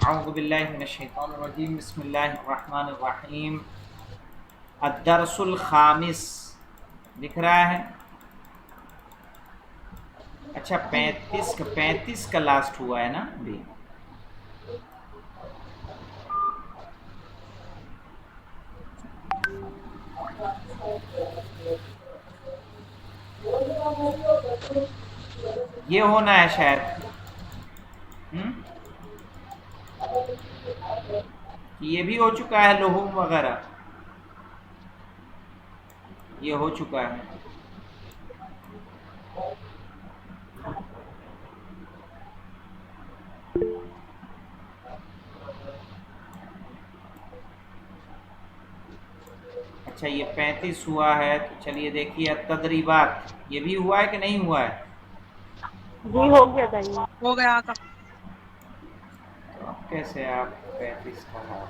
اعوذ باللہ من الشیطان الرجیم بسم اللہ الرحمن الرحیم الدرس الخامس دکھ رہا ہے. اچھا 35 کا لاسٹ ہوا ہے نا ابھی. یہ ہونا ہے شاید. یہ بھی ہو چکا ہے لحوم وغیرہ, یہ ہو چکا ہے. اچھا یہ 35 ہوا ہے, تو چلیے دیکھیے تدریبات یہ بھی ہوا ہے کہ نہیں ہوا ہے؟ جی ہو گیا تھا, یہ ہو گیا آقا. تو اب کیسے آپ 35 کا ہے,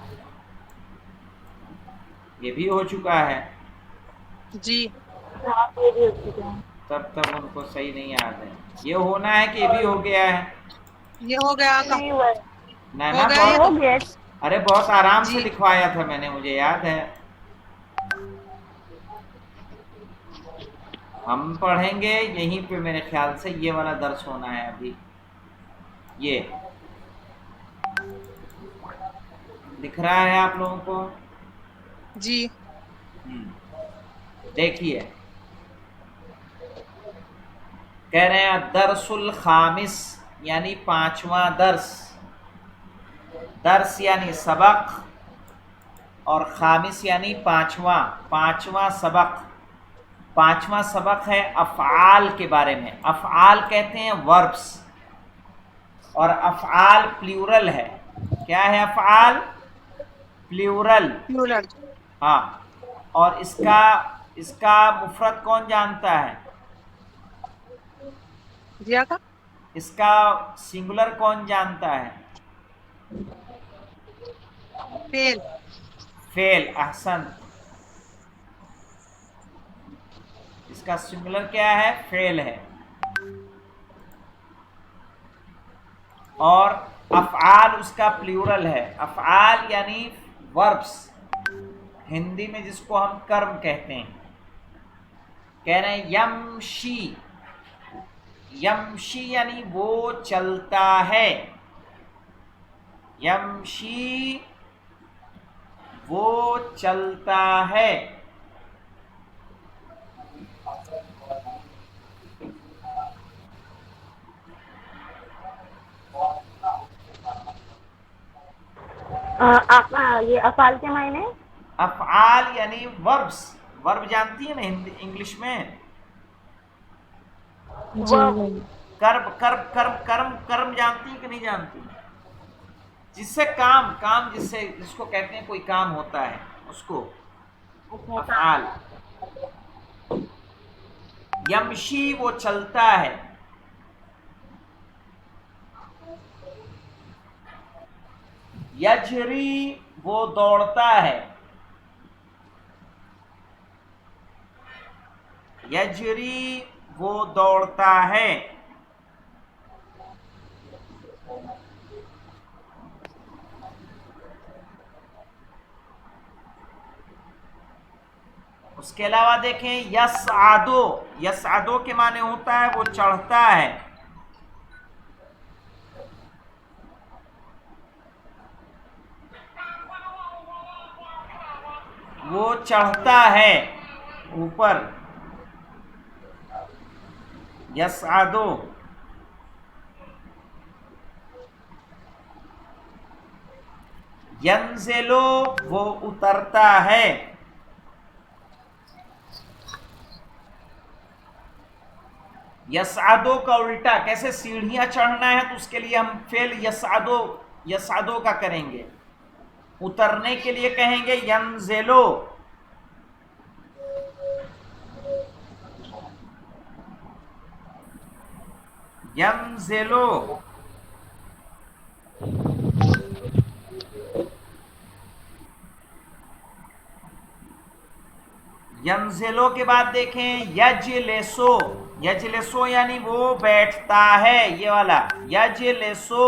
یہ بھی ہو چکا ہے. جی آپ یہ بھی ہو چکے ہیں. تب ان کو صحیح نہیں یاد ہے. یہ ہونا ہے کہ یہ بھی ہو گیا ہے. یہ ہو گیا آقا, نہیں ہوا ہے. نا ہو گیا یہ بہت, تو. ہو گیا. ارے بہت آرام سے جی لکھوایا تھا میں نے, مجھے یاد ہے. ہم پڑھیں گے یہیں پہ, میرے خیال سے یہ والا درس ہونا ہے ابھی. یہ دکھ رہا ہے آپ لوگوں کو؟ جی دیکھیے کہہ رہے ہیں درس الخامس یعنی 5واں درس. درس یعنی سبق, اور خامس یعنی 5واں سبق. 5واں سبق ہے افعال کے بارے میں. افعال کہتے ہیں وربس, اور افعال پلیورل ہے. کیا ہے افعال؟ پلیورل. پلورل. ہاں, اور اس کا مفرد کون جانتا ہے؟ جی آقا. اس کا سنگولر کون جانتا ہے؟ فعل. فعل, احسن. اس کا سنگولر کیا ہے؟ فعل ہے. اور افعال اس کا پلیورل ہے. افعال یعنی وربس, ہندی میں جس کو ہم کرم کہتے ہیں. کہہ رہے ہیں یمشی. یمشی یعنی وہ چلتا ہے. یمشی وہ چلتا ہے. آپ یہ افعال کے معنی؟ افعال یعنی وربس. ورب جانتی ہیں نا انگلش میں؟ کرم جانتی ہیں کہ نہیں جانتی؟ جس سے کام جس کو کہتے ہیں کوئی کام ہوتا ہے, اس کو افعال. یمشی وہ چلتا ہے. یجری وہ دوڑتا ہے. یجری وہ دوڑتا ہے. اس کے علاوہ دیکھیں یسعدو. یسعدو کے معنی ہوتا ہے وہ چڑھتا ہے. وہ چڑھتا ہے اوپر. یسعدو. ینزلو وہ اترتا ہے. یسعدو کا الٹا, کیسے سیڑھیاں چڑھنا ہے تو اس کے لیے ہم فعل یسعدو کا کریں گے. اترنے کے لیے کہیں گے ینزلو. ینزلو. ینزلو کے بعد دیکھیں یجلسو. یجلسو یعنی وہ بیٹھتا ہے, یہ والا یجلسو.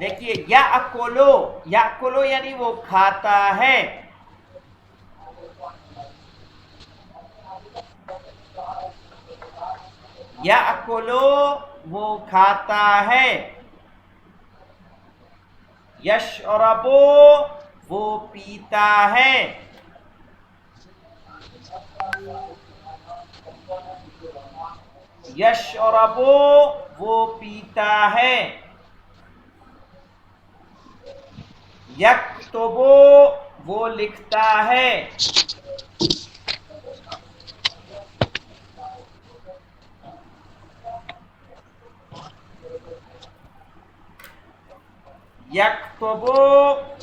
دیکھیے یاکلو یعنی وہ کھاتا ہے، یاکلو وہ کھاتا ہے، یشربو وہ پیتا ہے، یشربو وہ پیتا ہے، یکتبو وہ لکھتا ہے، یکتبو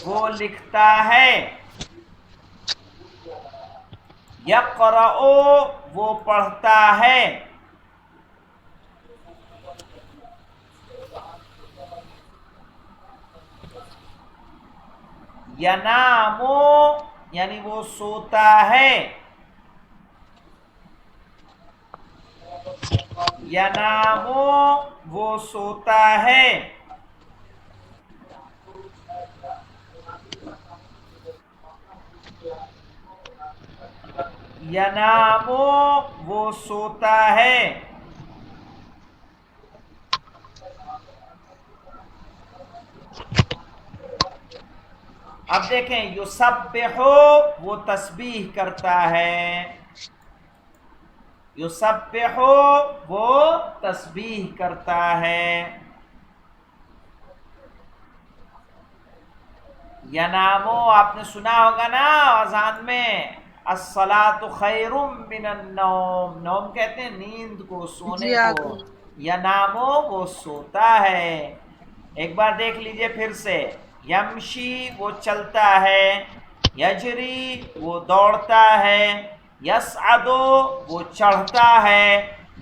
وہ لکھتا ہے، یقرأ وہ پڑھتا ہے، ینام یعنی وہ سوتا ہے، ینام وہ سوتا ہے، ینام وہ سوتا ہے۔ اب دیکھیں یسبح وہ تسبیح کرتا ہے، یسبح وہ تسبیح کرتا ہے، ینامو آپ نے سنا ہوگا نا اذان میں الصلاۃ خیر من النوم، نوم کہتے ہیں نیند کو، سونے جی کو، ینامو وہ سوتا ہے۔ ایک بار دیکھ لیجئے پھر سے، یمشی وہ چلتا ہے، یجری وہ دوڑتا ہے، یصعدو وہ چڑھتا ہے،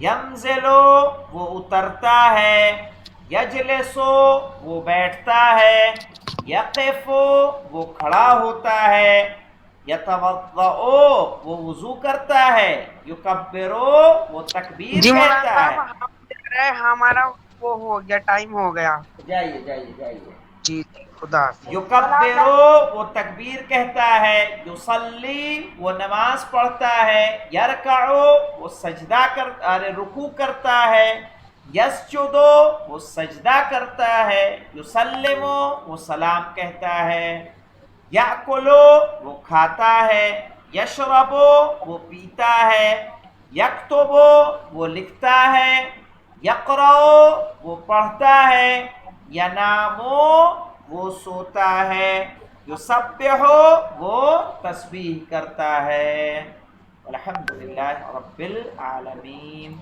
ینزلو وہ اترتا ہے، یجلسو وہ بیٹھتا ہے، یقف وہ کھڑا ہوتا ہے، یتوضأ وہ وضو کرتا ہے، یکبرو وہ تکبیر جی مولانا کہتا صاحب ہے۔ ہم دیکھ رہے ہیں ہمارا وہ ہو گیا، ٹائم ہو گیا۔ جائیے جائیے جائیے۔ جی جی خدا حافظ۔ یکبرو وہ تکبیر کہتا ہے، یصلی وہ نماز پڑھتا ہے، یرکعو وہ سجدہ رکوع کرتا ہے، یسجدو وہ سجدہ کرتا ہے، یسلمو وہ سلام کہتا ہے، یاکلو وہ کھاتا ہے، یشربو وہ پیتا ہے، یکتبو وہ لکھتا ہے، یقرأ وہ پڑھتا ہے، ینامو وہ سوتا ہے، یسبح وہ تسبیح کرتا ہے۔ الحمدللہ رب العالمین۔